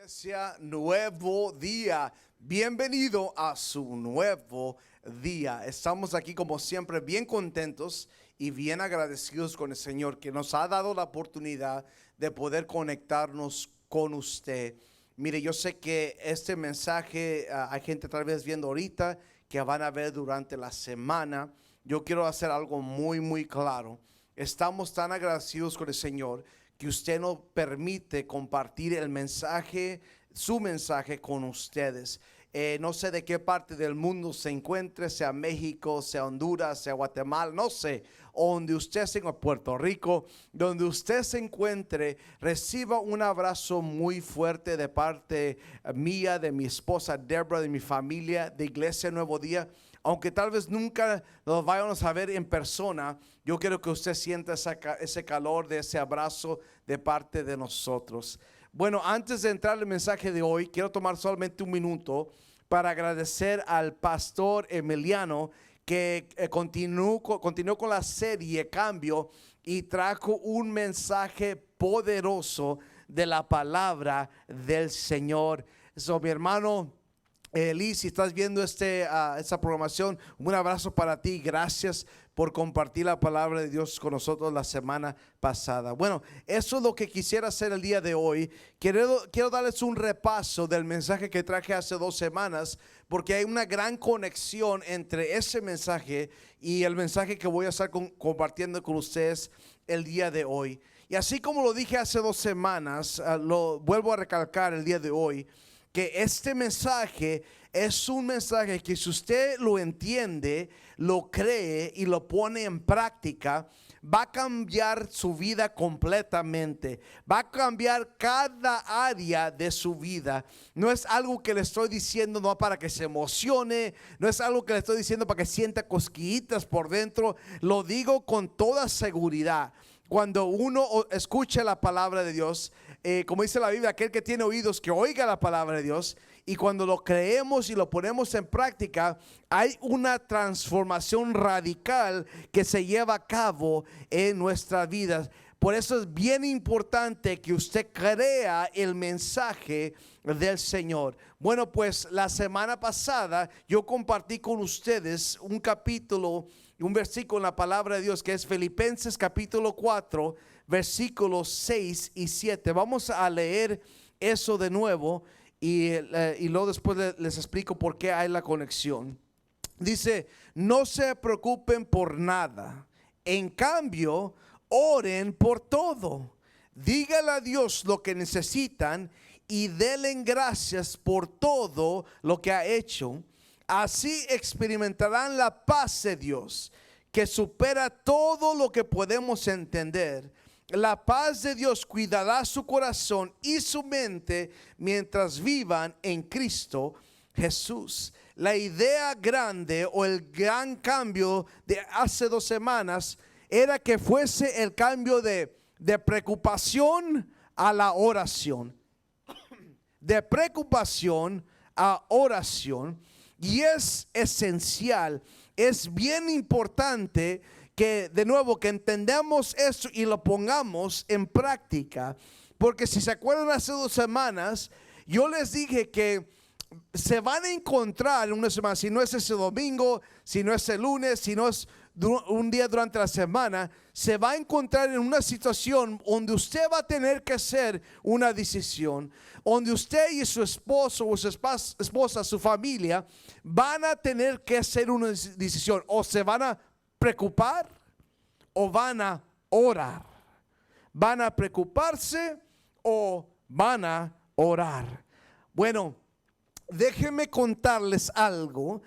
Iglesia, nuevo día. Bienvenido a su nuevo día. Estamos aquí como siempre bien contentos y bien agradecidos con el Señor que nos ha dado la oportunidad de poder conectarnos con usted. Mire, yo sé que este mensaje hay gente tal vez viendo ahorita que van a ver durante la semana. Yo quiero hacer algo muy claro. Estamos tan agradecidos con el Señor que usted nos permite compartir el mensaje, su mensaje con ustedes. No sé de qué parte del mundo se encuentre, sea México, sea Honduras, sea Guatemala, no sé, donde usted se encuentre, Puerto Rico, donde usted se encuentre, reciba un abrazo muy fuerte de parte mía, de mi esposa Deborah, de mi familia, de Iglesia Nuevo Día. Aunque tal vez nunca nos vayamos a ver en persona, yo quiero que usted sienta ese calor de ese abrazo de parte de nosotros. Bueno, antes de entrar al mensaje de hoy, quiero tomar solamente un minuto para agradecer al pastor Emiliano que continuó con la serie Cambio y trajo un mensaje poderoso de la palabra del Señor. Mi hermano Liz, si estás viendo esta programación, un abrazo para ti. Gracias por compartir la palabra de Dios con nosotros la semana pasada. Bueno, eso es lo que quisiera hacer el día de hoy. Quiero darles un repaso del mensaje que traje hace 2 semanas, porque hay una gran conexión entre ese mensaje y el mensaje que voy a estar compartiendo con ustedes el día de hoy. Y así como lo dije hace 2 semanas, lo vuelvo a recalcar el día de hoy, que este mensaje es un mensaje que si usted lo entiende, lo cree y lo pone en práctica, va a cambiar su vida completamente. Va a cambiar cada área de su vida. No es algo que le estoy diciendo no para que se emocione, no es algo que le estoy diciendo para que sienta cosquillitas por dentro. Lo digo con toda seguridad. Cuando uno escucha la palabra de Dios, como dice la Biblia, aquel que tiene oídos que oiga la palabra de Dios, y cuando lo creemos y lo ponemos en práctica, hay una transformación radical que se lleva a cabo en nuestras vidas. Por eso es bien importante que usted crea el mensaje del Señor. Bueno, pues la semana pasada yo compartí con ustedes un capítulo, un versículo en la palabra de Dios que es Filipenses capítulo 4, versículos 6 y 7. Vamos a leer eso de nuevo y luego después les explico por qué hay la conexión. Dice: no se preocupen por nada, en cambio oren por todo. Díganle a Dios lo que necesitan y denle gracias por todo lo que ha hecho. Así experimentarán la paz de Dios, que supera todo lo que podemos entender. La paz de Dios cuidará su corazón y su mente mientras vivan en Cristo Jesús. La idea grande o el gran cambio de hace 2 semanas era que fuese el cambio de preocupación a la oración. De preocupación a oración. Y es esencial, es bien importante que de nuevo que entendamos eso y lo pongamos en práctica. Porque si se acuerdan hace 2 semanas, yo les dije que se van a encontrar en una semana, si no es ese domingo, si no es el lunes, si no es un día durante la semana, se va a encontrar en una situación donde usted va a tener que hacer una decisión, donde usted y su esposo o su esposa, su familia, van a tener que hacer una decisión. O se van a preocupar o van a orar. Van a preocuparse o van a orar. Bueno, déjenme contarles algo.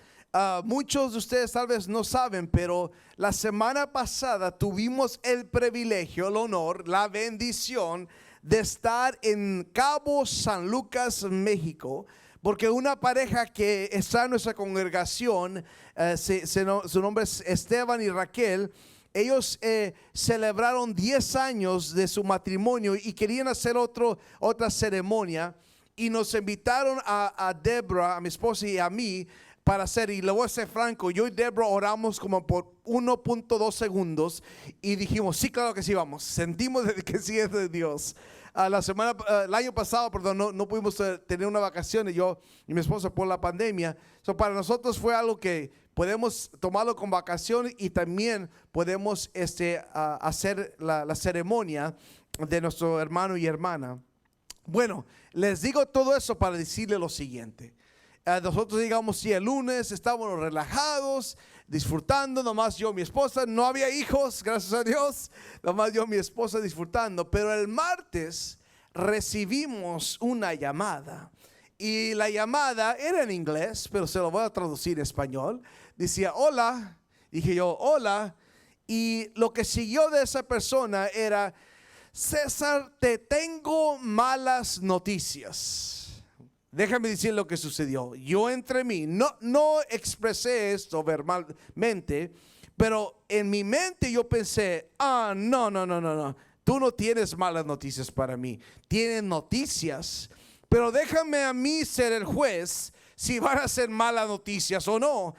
Muchos de ustedes tal vez no saben, pero la semana pasada tuvimos el privilegio, el honor, la bendición de estar en Cabo San Lucas, México, porque una pareja que está en nuestra congregación, su nombre es Esteban y Raquel. Ellos celebraron 10 años de su matrimonio y querían hacer otra ceremonia, y nos invitaron a Deborah, a mi esposa, y a mí para hacer, y le voy a ser franco, yo y Deborah oramos como por 1.2 segundos y dijimos, sí, claro que sí, vamos. Sentimos que sí es de Dios. El año pasado, perdón, no pudimos tener una vacación, yo y mi esposa, por la pandemia. Para nosotros fue algo que podemos tomarlo con vacación, y también podemos hacer la ceremonia de nuestro hermano y hermana. Bueno, les digo todo eso para decirle lo siguiente. Nosotros, digamos, si el lunes estábamos relajados, disfrutando, nomás yo y mi esposa, no había hijos, gracias a Dios, nomás yo y mi esposa disfrutando. Pero el martes recibimos una llamada, y la llamada era en inglés, pero se lo voy a traducir en español. Decía, hola. Dije yo, hola. Y lo que siguió de esa persona era, César, te tengo malas noticias. Déjame decir lo que sucedió. Yo entre mí, no expresé esto verbalmente, pero en mi mente yo pensé, no. Tú no tienes malas noticias para mí. Tienes noticias, pero déjame a mí ser el juez si van a ser malas noticias o no.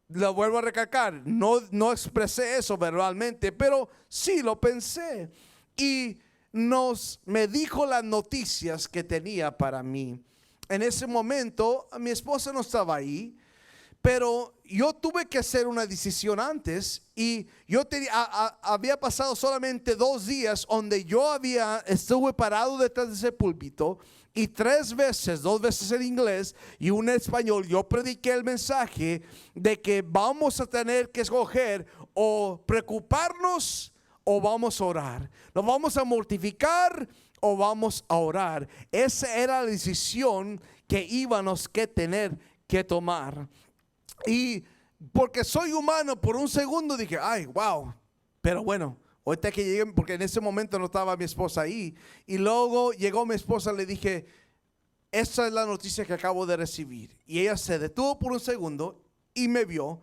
Lo vuelvo a recalcar, no expresé eso verbalmente, pero sí lo pensé. Y me dijo las noticias que tenía para mí. En ese momento mi esposa no estaba ahí, pero yo tuve que hacer una decisión antes, y había pasado solamente 2 días donde yo estuve parado detrás de ese púlpito, y 3 veces, 2 veces en inglés y una en español, yo prediqué el mensaje de que vamos a tener que escoger o preocuparnos o vamos a orar. Nos vamos a mortificar o vamos a orar. Esa era la decisión que íbamos que tener que tomar. Y porque soy humano, por un segundo dije, ay, wow. Pero bueno, ahorita que llegué, porque en ese momento no estaba mi esposa ahí, y luego llegó mi esposa, le dije, esa es la noticia que acabo de recibir. Y ella se detuvo por un segundo y me vio,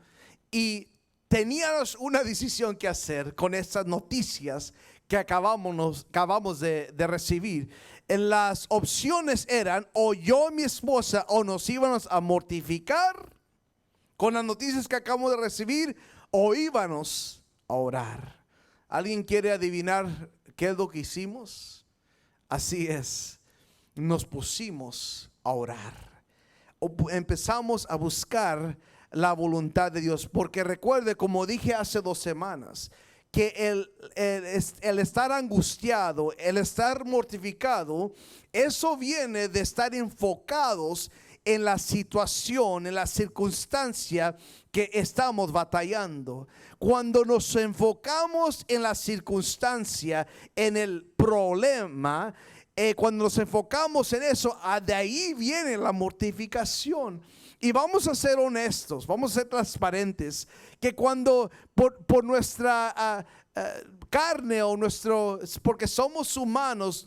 y teníamos una decisión que hacer con estas noticias que acabamos de recibir. En las opciones eran, o yo y mi esposa, o nos íbamos a mortificar con las noticias que acabamos de recibir, o íbamos a orar. ¿Alguien quiere adivinar qué es lo que hicimos? Así es, nos pusimos a orar. Empezamos a buscar la voluntad de Dios, porque recuerde, como dije hace 2 semanas, que el estar angustiado, el estar mortificado, eso viene de estar enfocados en la situación, en la circunstancia que estamos batallando. Cuando nos enfocamos en la circunstancia, en el problema, cuando nos enfocamos en eso, de ahí viene la mortificación. Y vamos a ser honestos, vamos a ser transparentes, que cuando por nuestra carne o porque somos humanos,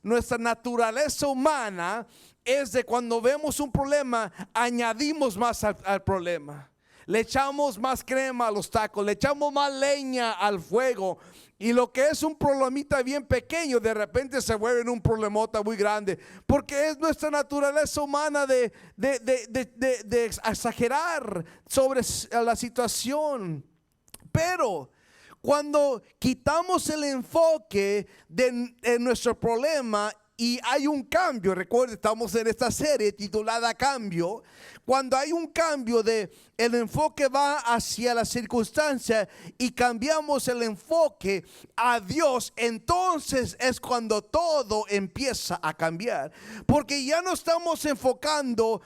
nuestra naturaleza humana es de cuando vemos un problema, añadimos más al problema. Le echamos más crema a los tacos, le echamos más leña al fuego. Y lo que es un problemita bien pequeño, de repente se vuelve en un problemota muy grande. Porque es nuestra naturaleza humana de exagerar sobre la situación. Pero cuando quitamos el enfoque en nuestro problema y hay un cambio, recuerden, estamos en esta serie titulada Cambio. Cuando hay un cambio el enfoque va hacia la circunstancia y cambiamos el enfoque a Dios, entonces es cuando todo empieza a cambiar. Porque ya no nos estamos enfocando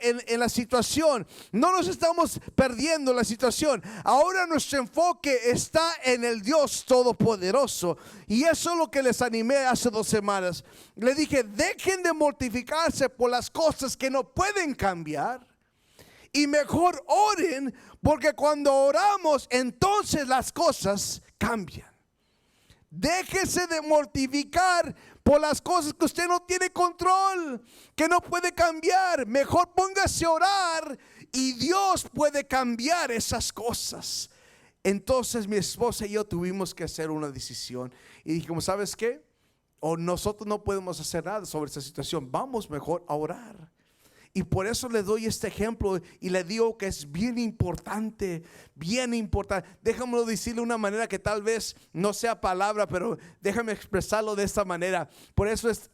en la situación, no nos estamos perdiendo la situación. Ahora nuestro enfoque está en el Dios Todopoderoso. Y eso es lo que les animé hace 2 semanas. Le dije, dejen de mortificarse por las cosas que no pueden cambiar, y mejor oren, porque cuando oramos, entonces las cosas cambian. Déjese de mortificar por las cosas que usted no tiene control, que no puede cambiar. Mejor póngase a orar y Dios puede cambiar esas cosas. Entonces mi esposa y yo tuvimos que hacer una decisión y dijimos, ¿sabes qué? O nosotros no podemos hacer nada sobre esta situación, vamos mejor a orar. Y por eso le doy este ejemplo y le digo que es bien importante, bien importante. Déjamelo decirle de una manera que tal vez no sea palabra, pero déjame expresarlo de esta manera. Por eso es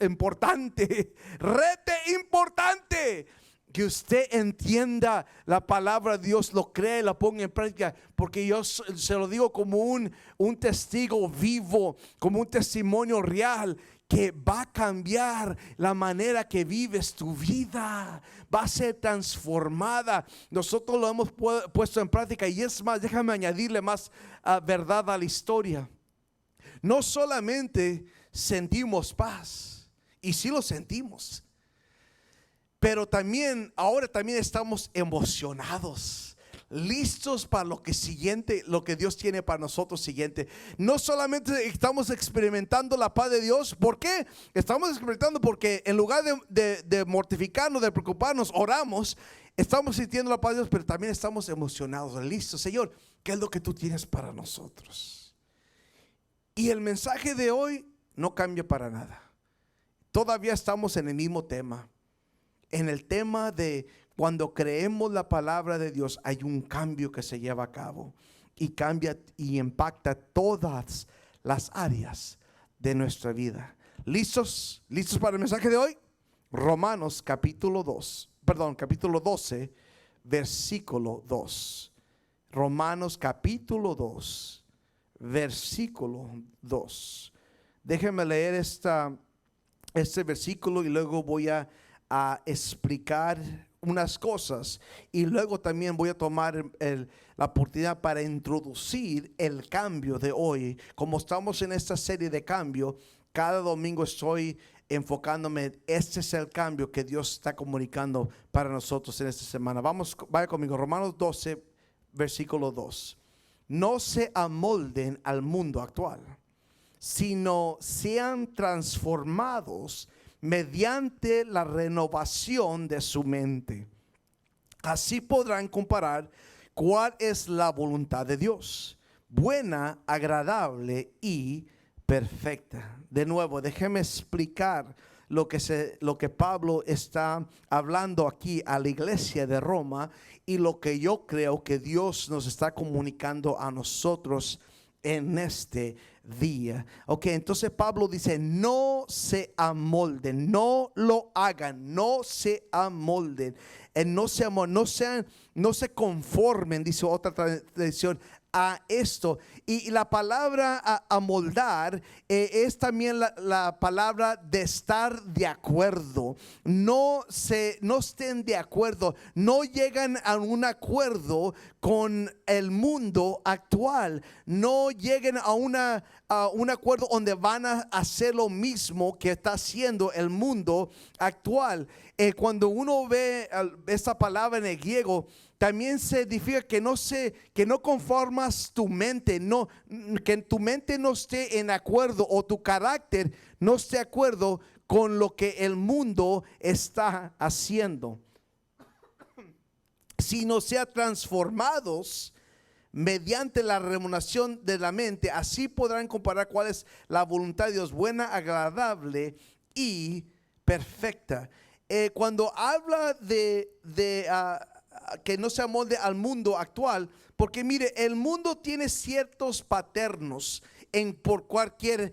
importante, importante que usted entienda la palabra de Dios, lo cree, la ponga en práctica, porque yo se lo digo como un testigo vivo, como un testimonio real, que va a cambiar la manera que vives tu vida, va a ser transformada. Nosotros lo hemos puesto en práctica, y es más, déjame añadirle más verdad a la historia. No solamente sentimos paz, y sí lo sentimos, pero también ahora también estamos emocionados, listos para lo que siguiente, lo que Dios tiene para nosotros siguiente. No solamente estamos experimentando la paz de Dios. ¿Por qué? Estamos experimentando porque en lugar de mortificarnos, de preocuparnos, oramos. Estamos sintiendo la paz de Dios, pero también estamos emocionados, listos. Señor, ¿qué es lo que tú tienes para nosotros? Y el mensaje de hoy no cambia para nada. Todavía estamos en el mismo tema. En el tema de cuando creemos la palabra de Dios, hay un cambio que se lleva a cabo y cambia y impacta todas las áreas de nuestra vida. ¿Listos? ¿Listos para el mensaje de hoy? Romanos capítulo 12, versículo 2. Romanos capítulo 2, versículo 2. Déjenme leer este versículo y luego voy a explicar unas cosas, y luego también voy a tomar la oportunidad para introducir el cambio de hoy. Como estamos en esta serie de cambio, cada domingo estoy enfocándome. Este es el cambio que Dios está comunicando para nosotros en esta semana. Vaya conmigo, Romanos 12, versículo 2. No se amolden al mundo actual, sino sean transformados mediante la renovación de su mente. Así podrán comparar cuál es la voluntad de Dios, buena, agradable y perfecta. De nuevo, déjeme explicar lo que Pablo está hablando aquí a la iglesia de Roma, y lo que yo creo que Dios nos está comunicando a nosotros en este día. Ok, entonces Pablo dice: no se amolden, no lo hagan, no se amolden, no se conformen, dice otra tradición, a esto. Y la palabra amoldar es también la palabra de estar de acuerdo. No estén de acuerdo, no llegan a un acuerdo con el mundo actual, no lleguen a un acuerdo donde van a hacer lo mismo que está haciendo el mundo actual. Cuando uno ve esta palabra en el griego, también significa que no conformas tu mente, que tu mente no esté en acuerdo, o tu carácter no esté de acuerdo con lo que el mundo está haciendo, sino sea transformados mediante la renovación de la mente. Así podrán comparar cuál es la voluntad de Dios, buena, agradable y perfecta. Cuando habla de que no se amolde al mundo actual, porque mire, el mundo tiene ciertos paternos por cualquier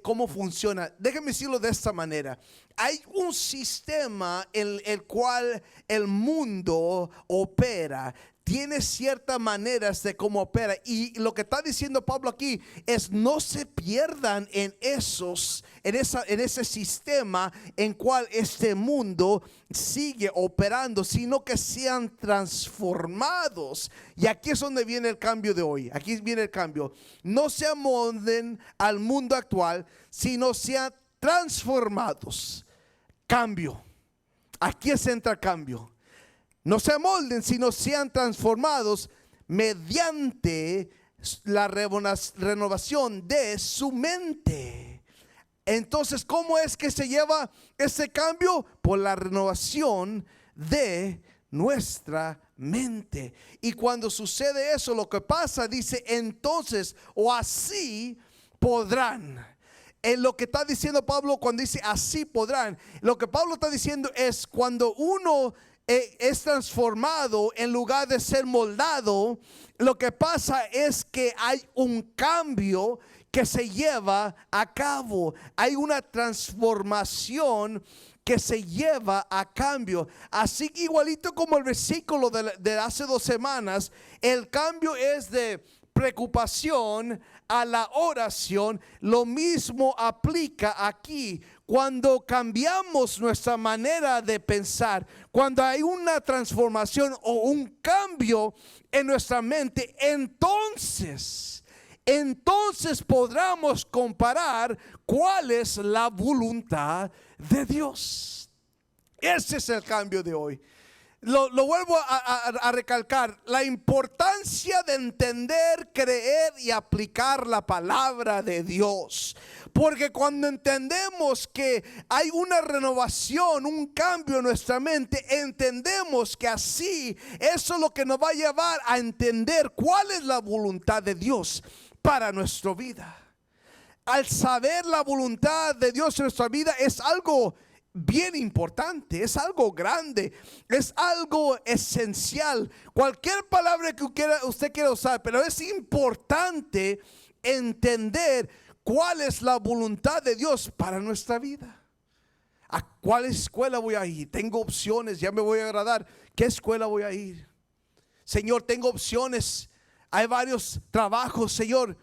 cómo funciona. Déjenme decirlo de esta manera: hay un sistema en el cual el mundo opera. Tiene ciertas maneras de cómo opera, y lo que está diciendo Pablo aquí es: no se pierdan en ese sistema en cual este mundo sigue operando, sino que sean transformados. Y aquí es donde viene el cambio de hoy. Aquí viene el cambio. No se amolden al mundo actual, sino sean transformados. Cambio. Aquí entra el cambio. No se amolden, sino sean transformados mediante la renovación de su mente. Entonces, ¿cómo es que se lleva ese cambio? Por la renovación de nuestra mente. Y cuando sucede eso, lo que pasa, dice entonces, o así podrán. en lo que está diciendo Pablo cuando dice así podrán, lo que Pablo está diciendo es cuando uno es transformado en lugar de ser moldado, lo que pasa es que hay un cambio que se lleva a cabo. Hay una transformación que se lleva a cambio. Así que igualito como el versículo de hace 2 semanas, el cambio es de preocupación a la oración. Lo mismo aplica aquí. Cuando cambiamos nuestra manera de pensar, cuando hay una transformación o un cambio en nuestra mente, entonces podremos comparar cuál es la voluntad de Dios. Ese es el cambio de hoy. Lo vuelvo a recalcar, la importancia de entender, creer y aplicar la palabra de Dios. Porque cuando entendemos que hay una renovación, un cambio en nuestra mente, entendemos que así eso es lo que nos va a llevar a entender cuál es la voluntad de Dios para nuestra vida. Al saber la voluntad de Dios en nuestra vida es algo bien importante, es algo grande, es algo esencial. Cualquier palabra que usted quiera usar, pero es importante entender cuál es la voluntad de Dios para nuestra vida. ¿A cuál escuela voy a ir? Tengo opciones, ya me voy a agradar. ¿Qué escuela voy a ir? Señor, tengo opciones. Hay varios trabajos, Señor.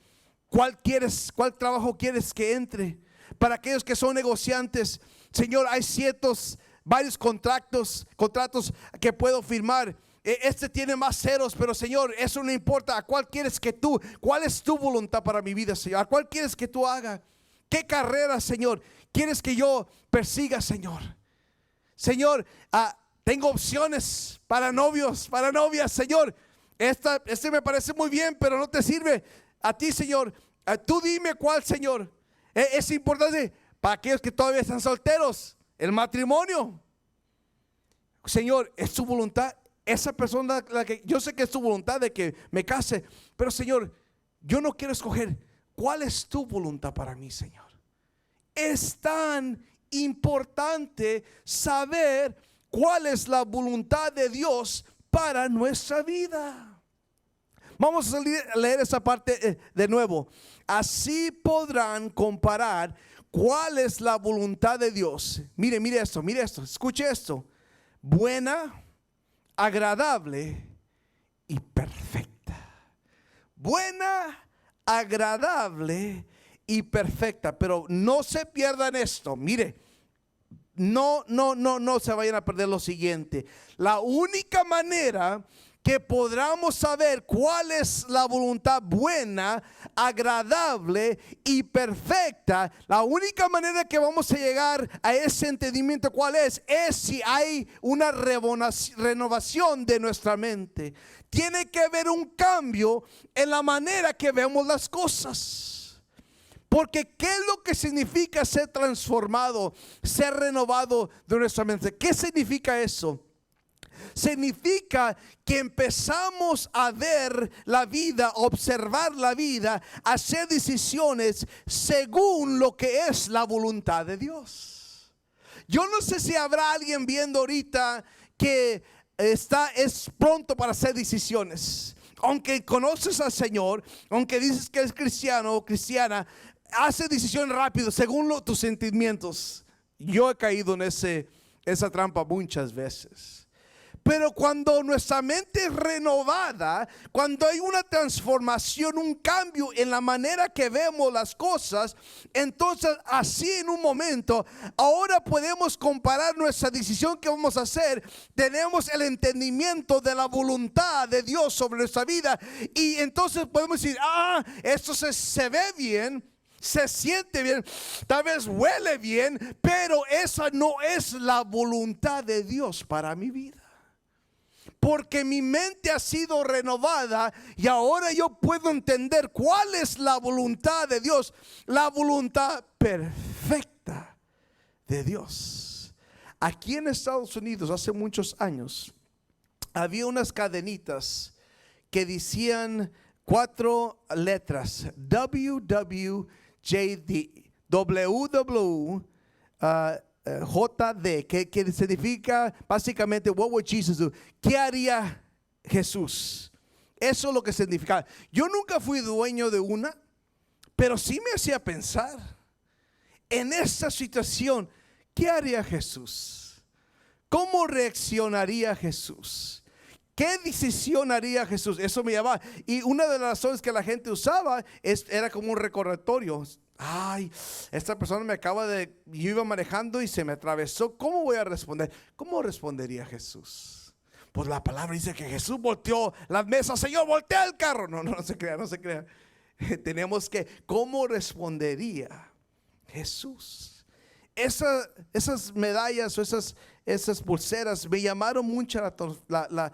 ¿Cuál trabajo quieres que entre? Para aquellos que son negociantes, Señor, hay varios contratos que puedo firmar. Este tiene más ceros, pero Señor, eso no importa. ¿A cuál quieres cuál es tu voluntad para mi vida, Señor? ¿A cuál quieres que tú haga? ¿Qué carrera, Señor, quieres que yo persiga, Señor? Señor, tengo opciones para novios, para novias, Señor. Este me parece muy bien, pero no te sirve a ti, Señor. Tú dime cuál, Señor. Es importante para aquellos que todavía están solteros, el matrimonio. Señor, es tu voluntad. Esa persona, yo sé que es tu voluntad de que me case, pero Señor, yo no quiero escoger. ¿Cuál es tu voluntad para mí, Señor? Es tan importante saber cuál es la voluntad de Dios para nuestra vida. Vamos a leer esa parte de nuevo. Así podrán comparar cuál es la voluntad de Dios. Mire esto, escuche esto. Buena, agradable y perfecta. Buena, agradable y perfecta. Pero no se pierdan esto. Mire, no se vayan a perder lo siguiente. La única manera que podamos saber cuál es la voluntad buena, agradable y perfecta, la única manera que vamos a llegar a ese entendimiento, ¿cuál es? Es si hay una renovación de nuestra mente. Tiene que haber un cambio en la manera que vemos las cosas. Porque ¿qué es lo que significa ser transformado, ser renovado de nuestra mente? ¿Qué significa eso? Significa que empezamos a ver la vida, observar la vida, hacer decisiones según lo que es la voluntad de Dios. Yo no sé si habrá alguien viendo ahorita que es pronto para hacer decisiones. Aunque conoces al Señor, aunque dices que es cristiano o cristiana, hace decisiones rápido según tus sentimientos. Yo he caído en esa trampa muchas veces. Pero cuando nuestra mente es renovada, cuando hay una transformación, un cambio en la manera que vemos las cosas, entonces así en un momento, ahora podemos comparar nuestra decisión que vamos a hacer. Tenemos el entendimiento de la voluntad de Dios sobre nuestra vida y entonces podemos decir, esto se ve bien, se siente bien, tal vez huele bien, pero esa no es la voluntad de Dios para mi vida. Porque mi mente ha sido renovada y ahora yo puedo entender cuál es la voluntad de Dios, la voluntad perfecta de Dios. Aquí en Estados Unidos hace muchos años había unas cadenitas que decían 4 letras WWJD, WWJD, que significa básicamente What would Jesus do? ¿Qué haría Jesús? Eso es lo que significa. Yo nunca fui dueño de una, pero sí me hacía pensar en esta situación. ¿Qué haría Jesús? ¿Cómo reaccionaría Jesús? ¿Qué decisión haría Jesús? Eso me llamaba. Y una de las razones que la gente usaba era como un recordatorio. Ay, esta persona me acaba de... Yo iba manejando y se me atravesó. ¿Cómo voy a responder? ¿Cómo respondería Jesús? Pues la palabra dice que Jesús volteó las mesas. Señor, voltea el carro. No se crea, no se crea. Tenemos que... ¿Cómo respondería Jesús? Esas medallas o esas pulseras me llamaron mucho la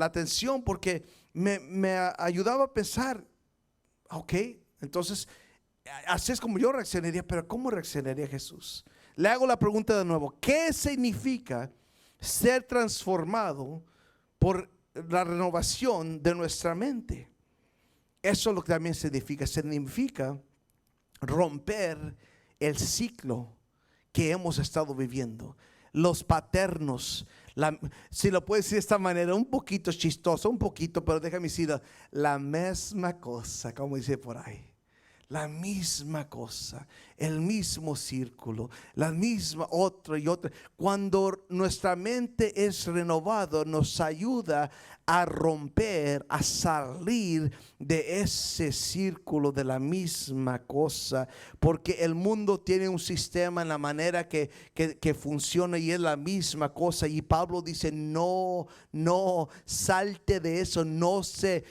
atención, porque me ayudaba a pensar, ok, entonces así es como yo reaccionaría, pero ¿cómo reaccionaría Jesús? Le hago la pregunta de nuevo: ¿qué significa ser transformado por la renovación de nuestra mente? Eso es lo que también significa romper el ciclo que hemos estado viviendo. Los paternos, si lo puedo decir de esta manera, un poquito chistoso, un poquito, pero déjame decir la misma cosa, como dice por ahí. La misma cosa, el mismo círculo, la misma otra y otra. Cuando nuestra mente es renovada, nos ayuda a romper, a salir de ese círculo de la misma cosa, porque el mundo tiene un sistema en la manera que funciona y es la misma cosa. Y Pablo dice: no salte de eso, no se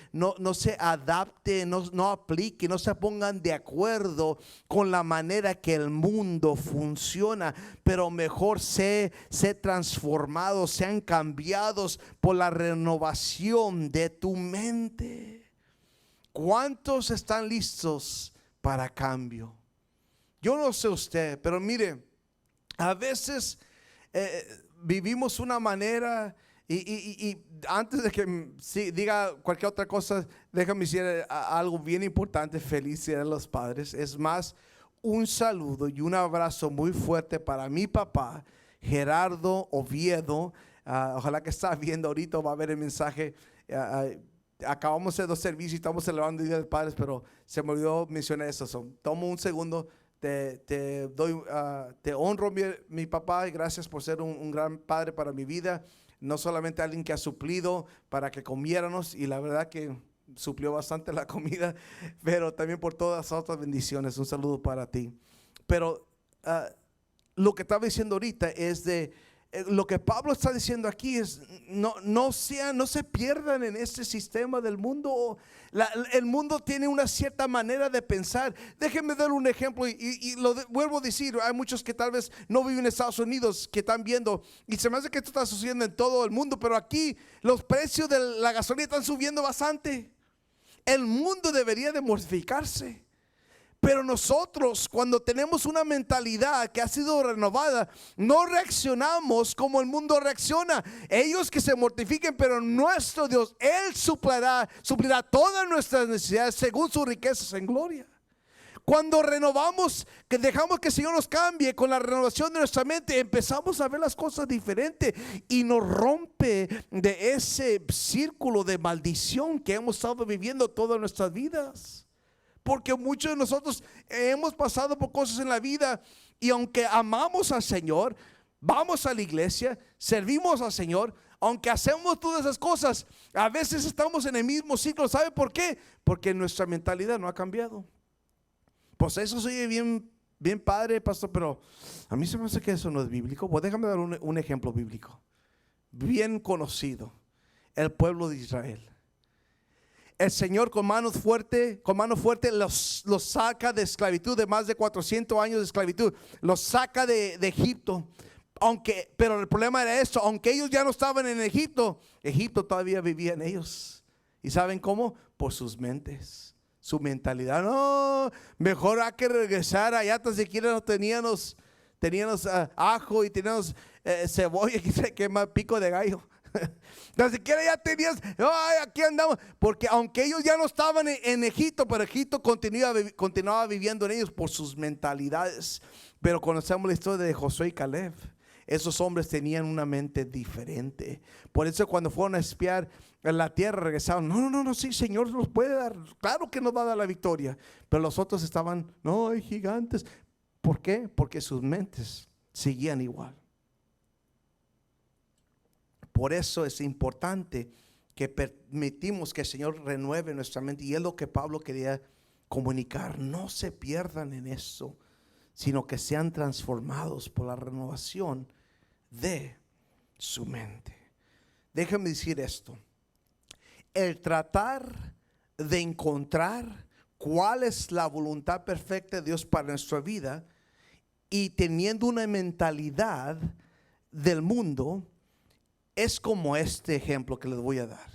adapte, no aplique, no se pongan de acuerdo con la manera que el mundo funciona, pero mejor sé transformados, sean cambiados por la renovación de tu mente. ¿Cuántos están listos para cambio? Yo no sé usted, pero mire, a veces vivimos una manera y antes de que diga cualquier otra cosa, déjame decir algo bien importante. Felicidades a los padres. Es más, un saludo y un abrazo muy fuerte para mi papá, Gerardo Oviedo. Ojalá que está viendo ahorita, va a ver el mensaje. Acabamos de 2 servicios y estamos celebrando el Día de los Padres, pero se me olvidó mencionar eso. Tomo un segundo, te honro mi papá, y gracias por ser un gran padre para mi vida. No solamente alguien que ha suplido para que comiéramos, y la verdad que suplió bastante la comida, pero también por todas las otras bendiciones. Un saludo para ti. Pero lo que estaba diciendo ahorita es lo que Pablo está diciendo aquí es: no se pierdan en este sistema del mundo. El mundo tiene una cierta manera de pensar. Déjenme dar un ejemplo y vuelvo a decir: hay muchos que tal vez no viven en Estados Unidos que están viendo, y se me hace que esto está sucediendo en todo el mundo, pero aquí los precios de la gasolina están subiendo bastante. El mundo debería de mortificarse. Pero nosotros, cuando tenemos una mentalidad que ha sido renovada, no reaccionamos como el mundo reacciona. Ellos que se mortifiquen, pero nuestro Dios, Él suplirá todas nuestras necesidades según sus riquezas en gloria. Cuando renovamos, que dejamos que el Señor nos cambie con la renovación de nuestra mente, empezamos a ver las cosas diferentes y nos rompe de ese círculo de maldición que hemos estado viviendo todas nuestras vidas. Porque muchos de nosotros hemos pasado por cosas en la vida, y aunque amamos al Señor, vamos a la iglesia, servimos al Señor, aunque hacemos todas esas cosas, a veces estamos en el mismo ciclo. ¿Sabe por qué? Porque nuestra mentalidad no ha cambiado. Pues eso soy bien padre, pastor, pero a mí se me hace que eso no es bíblico. Pues déjame dar un ejemplo bíblico bien conocido: el pueblo de Israel. El Señor con mano fuerte los saca de esclavitud, de más de 400 años de esclavitud. Los saca de Egipto. Pero el problema era esto: aunque ellos ya no estaban en Egipto, Egipto todavía vivía en ellos. ¿Y saben cómo? Por sus mentes, su mentalidad. No, mejor hay que regresar allá. Tan siquiera no teníamos ajo y teníamos cebolla, que más pico de gallo. Ni siquiera ya tenías, ay, aquí andamos. Porque aunque ellos ya no estaban en Egipto, pero Egipto continuaba viviendo en ellos por sus mentalidades. Pero conocemos la historia de Josué y Caleb. Esos hombres tenían una mente diferente. Por eso cuando fueron a espiar en la tierra regresaron. No, sí, Señor nos puede dar. Claro que nos va a dar la victoria. Pero los otros estaban, no, hay gigantes. ¿Por qué? Porque sus mentes seguían igual. Por eso es importante que permitimos que el Señor renueve nuestra mente. Y es lo que Pablo quería comunicar. No se pierdan en eso, sino que sean transformados por la renovación de su mente. Déjenme decir esto. El tratar de encontrar cuál es la voluntad perfecta de Dios para nuestra vida y teniendo una mentalidad del mundo, es como este ejemplo que les voy a dar.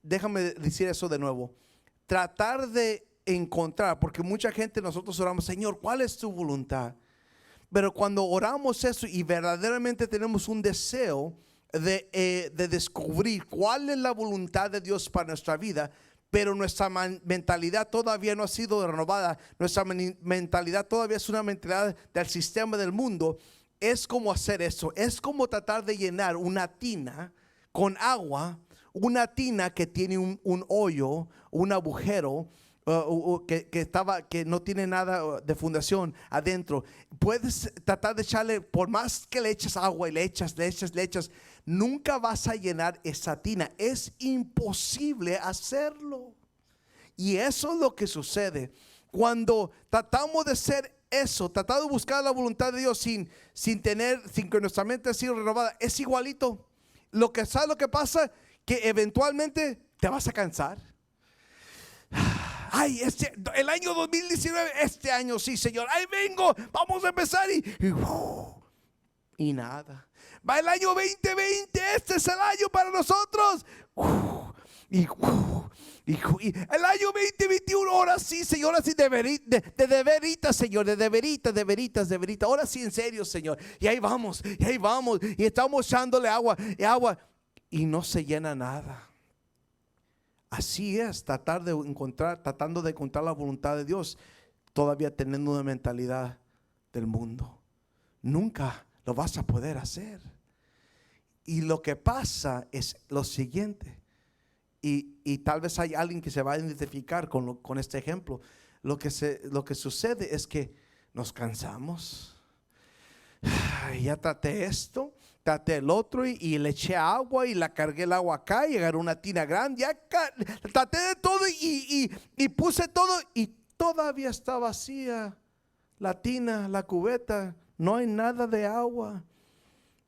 Déjame decir eso de nuevo. Tratar de encontrar, porque mucha gente nosotros oramos, Señor, ¿cuál es tu voluntad? Pero cuando oramos eso y verdaderamente tenemos un deseo de descubrir cuál es la voluntad de Dios para nuestra vida, pero nuestra mentalidad todavía no ha sido renovada, nuestra mentalidad todavía es una mentalidad del sistema del mundo. Es como hacer eso, es como tratar de llenar una tina con agua, una tina que tiene un hoyo, un agujero, que no tiene nada de fundación adentro. Puedes tratar de echarle, por más que le eches agua y le echas, nunca vas a llenar esa tina. Es imposible hacerlo. Y eso es lo que sucede cuando tratamos de ser eso, tratar de buscar la voluntad de Dios sin que nuestra mente ha sido renovada. Es igualito. ¿Sabes lo que pasa? Que eventualmente te vas a cansar. Ay, el año 2019, este año sí, Señor, ahí vengo, vamos a empezar y nada. Va el año 2020, este es el año para nosotros. Y el año 2021, ahora sí, Señor, ahora sí, de veritas, Señor, de veritas. Ahora sí, en serio, Señor. Y ahí vamos, y estamos echándole agua, y no se llena nada. Así es, tratando de encontrar la voluntad de Dios, todavía teniendo una mentalidad del mundo. Nunca lo vas a poder hacer. Y lo que pasa es lo siguiente. Y tal vez hay alguien que se va a identificar con este ejemplo. Lo que sucede es que nos cansamos. Ya traté esto, traté el otro y le eché agua y la cargué el agua acá y agarré una tina grande. Traté de todo y puse todo y todavía está vacía la tina, la cubeta. No hay nada de agua.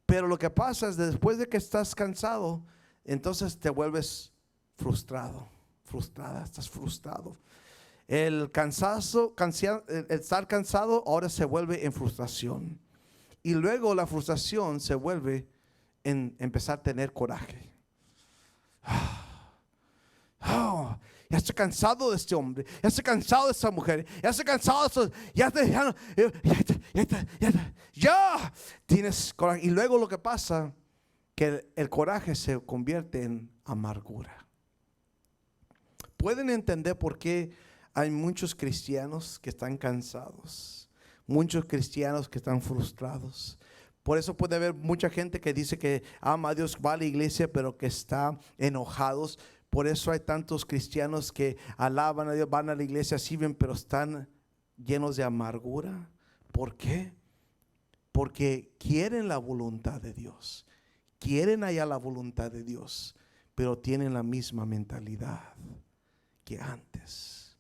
Pero lo que pasa es después de que estás cansado, entonces te vuelves frustrada, estás frustrado. El estar cansado ahora se vuelve en frustración. Y luego la frustración se vuelve en empezar a tener coraje. Ya estoy cansado de este hombre, ya estoy cansado de esta mujer, ya estoy cansado de esto, ya tienes coraje. Y luego lo que pasa, que el coraje se convierte en amargura. ¿Pueden entender por qué hay muchos cristianos que están cansados? Muchos cristianos que están frustrados. Por eso puede haber mucha gente que dice que ama a Dios, va a la iglesia, pero que está enojados. Por eso hay tantos cristianos que alaban a Dios, van a la iglesia, sirven, pero están llenos de amargura. ¿Por qué? Porque quieren la voluntad de Dios. Quieren hallar la voluntad de Dios, pero tienen la misma mentalidad que antes.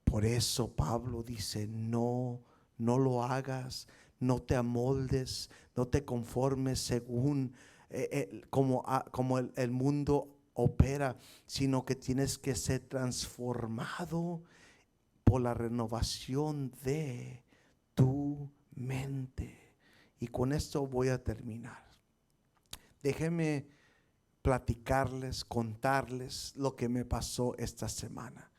Por eso Pablo dice, no lo hagas, no te amoldes, no te conformes según como el mundo opera, sino que tienes que ser transformado por la renovación de tu mente. Y con esto voy a terminar. Déjenme platicarles, contarles lo que me pasó esta semana.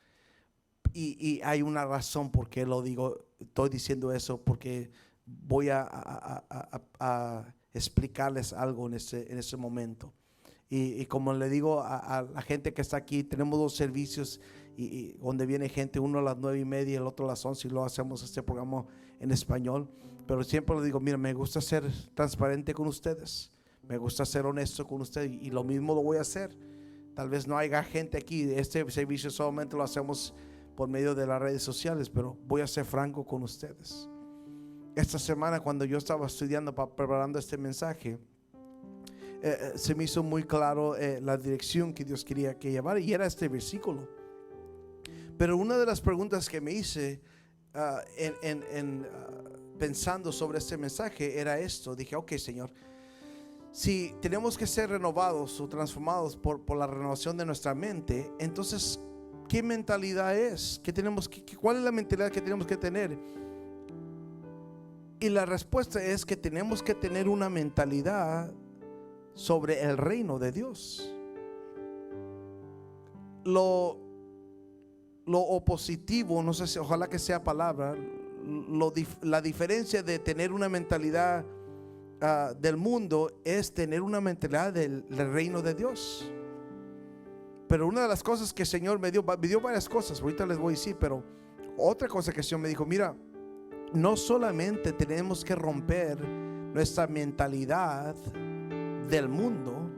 Y hay una razón por qué lo digo, estoy diciendo eso, porque voy a explicarles algo en ese momento. Y como le digo a la gente que está aquí, tenemos 2 servicios y donde viene gente, uno a las 9:30 y el otro a las 11, y luego hacemos este programa en español. Pero siempre le digo, mira, me gusta ser transparente con ustedes, me gusta ser honesto con ustedes, y lo mismo lo voy a hacer. Tal vez no haya gente aquí, este servicio solamente lo hacemos por medio de las redes sociales, pero voy a ser franco con ustedes. Esta semana, cuando yo estaba estudiando, preparando este mensaje, se me hizo muy claro la dirección que Dios quería que llevara, y era este versículo. Pero una de las preguntas que me hice pensando sobre este mensaje era esto. Dije, ok, Señor, si tenemos que ser renovados o transformados por la renovación de nuestra mente, entonces, ¿qué mentalidad es? ¿Cuál es la mentalidad que tenemos que tener? Y la respuesta es que tenemos que tener una mentalidad sobre el reino de Dios. Lo opositivo, no sé si, ojalá que sea palabra, la diferencia de tener una mentalidad del mundo es tener una mentalidad del reino de Dios. Pero una de las cosas que el Señor me dio varias cosas, ahorita les voy a decir, pero otra cosa que el Señor me dijo, mira, no solamente tenemos que romper nuestra mentalidad del mundo,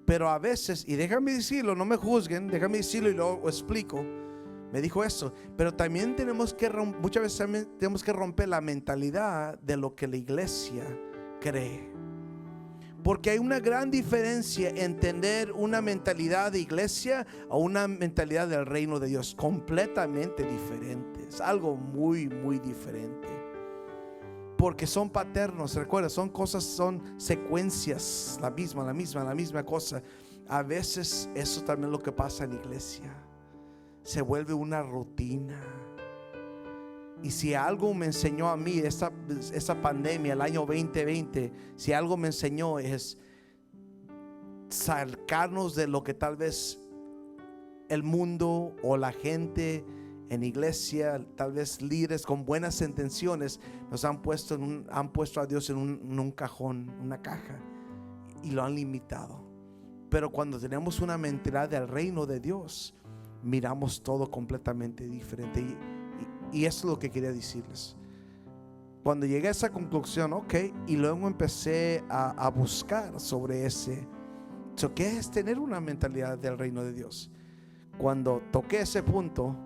pero a veces, y déjame decirlo, no me juzguen, déjame decirlo y lo explico. Me dijo eso, pero también muchas veces también tenemos que romper la mentalidad de lo que la iglesia cree. Porque hay una gran diferencia en tener una mentalidad de iglesia o una mentalidad del reino de Dios. Completamente diferente. Es algo muy, muy diferente. Porque son paternos, recuerda, son secuencias, la misma cosa. A veces eso también es lo que pasa en la iglesia. Se vuelve una rutina. Y si algo me enseñó a mí esa pandemia, el año 2020, si algo me enseñó es sacarnos de lo que tal vez el mundo o la gente en iglesia, tal vez líderes con buenas intenciones, nos han puesto a Dios en un cajón, una caja, y lo han limitado. Pero cuando tenemos una mentalidad del reino de Dios, miramos todo completamente diferente. Y eso es lo que quería decirles. Cuando llegué a esa conclusión, ok, y luego empecé a buscar sobre ¿qué es tener una mentalidad del reino de Dios? Cuando toqué ese punto,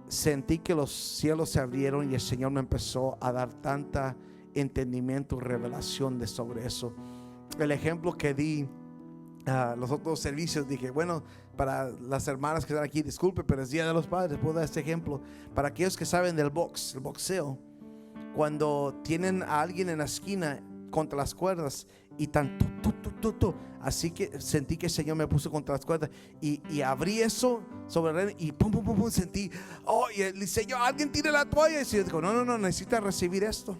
sentí que los cielos se abrieron y el Señor me empezó a dar tanta entendimiento, revelación sobre eso. El ejemplo que di los otros servicios, dije, bueno, para las hermanas que están aquí, disculpe, pero es Día de los Padres, puedo dar este ejemplo. Para aquellos que saben del boxeo, cuando tienen a alguien en la esquina contra las cuerdas y tan así que sentí que el Señor me puso contra las cuerdas y abrí eso sobre el rey y pum, sentí, y el Señor, alguien tire la toalla, y yo digo, no, necesitas recibir esto,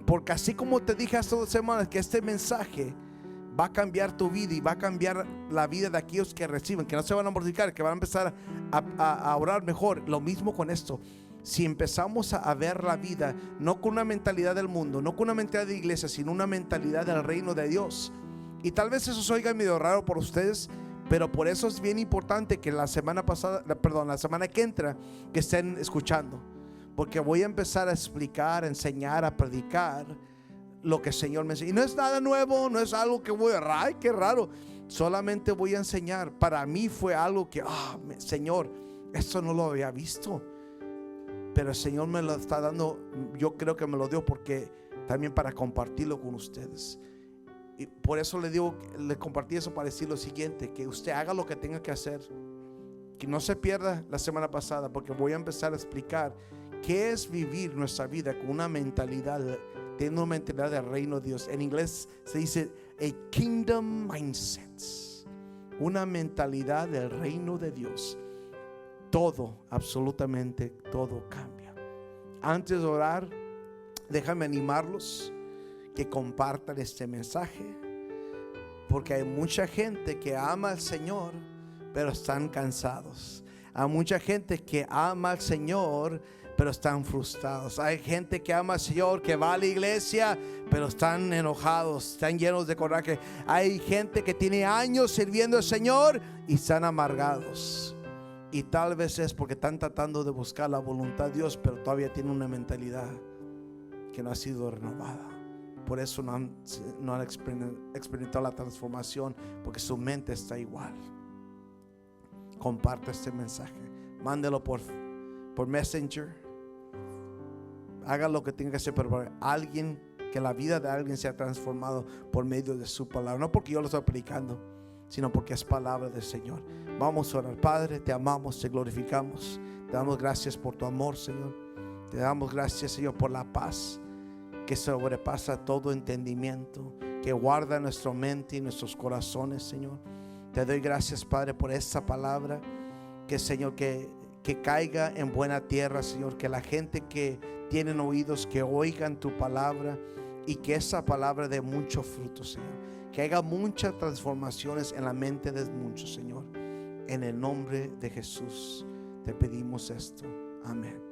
porque así como te dije hace 2 semanas que este mensaje va a cambiar tu vida y va a cambiar la vida de aquellos que reciben, que no se van a mortificar, que van a empezar a orar mejor. Lo mismo con esto. Si empezamos a ver la vida no con una mentalidad del mundo, no con una mentalidad de iglesia, sino una mentalidad del reino de Dios. Y tal vez eso se oiga medio raro por ustedes, pero por eso es bien importante que la semana que entra, que estén escuchando, porque voy a empezar a explicar, a enseñar, a predicar lo que el Señor me enseña. Y no es nada nuevo, no es algo que voy a, ay, qué raro. Solamente voy a enseñar. Para mí fue algo que, Señor, esto no lo había visto, pero el Señor me lo está dando. Yo creo que me lo dio porque también para compartirlo con ustedes. Y por eso le compartí eso para decir lo siguiente: que usted haga lo que tenga que hacer, que no se pierda la semana pasada, porque voy a empezar a explicar qué es vivir nuestra vida con una mentalidad, teniendo una mentalidad del reino de Dios. En inglés se dice a kingdom mindset, una mentalidad del reino de Dios. Todo, absolutamente todo cambia. Antes de orar, déjame animarlos que compartan este mensaje, porque hay mucha gente que ama al Señor, pero están cansados. Hay mucha gente que ama al Señor, pero están frustrados. Hay gente que ama al Señor, que va a la iglesia, pero pero están enojados, están llenos de coraje. Hay gente que tiene años sirviendo al Señor y están amargados. Y tal vez es porque están tratando de buscar la voluntad de Dios, pero todavía tienen una mentalidad que no ha sido renovada. Por eso no han experimentado la transformación, porque su mente está igual. Comparte este mensaje, mándelo por Messenger. Haga lo que tenga que hacer, pero alguien, que la vida de alguien sea transformado por medio de su palabra. No porque yo lo estoy predicando, sino porque es palabra del Señor. Vamos a orar. Padre, te amamos, te glorificamos. Te damos gracias por tu amor, Señor. Te damos gracias, Señor, por la paz que sobrepasa todo entendimiento, que guarda nuestra mente y nuestros corazones, Señor. Te doy gracias, Padre, por esa palabra, que, Señor, que caiga en buena tierra, Señor. Que la gente que tienen oídos, que oigan tu palabra, y que esa palabra dé mucho fruto, Señor. Que haya muchas transformaciones en la mente de muchos, Señor. En el nombre de Jesús te pedimos esto. Amén.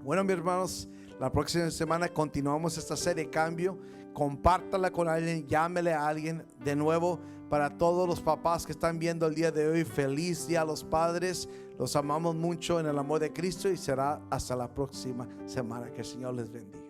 Bueno, mis hermanos, la próxima semana continuamos esta serie Cambio. Compártala con alguien, llámele a alguien. De nuevo, para todos los papás que están viendo el día de hoy, feliz día a los padres. Los amamos mucho en el amor de Cristo y será hasta la próxima semana. Que el Señor les bendiga.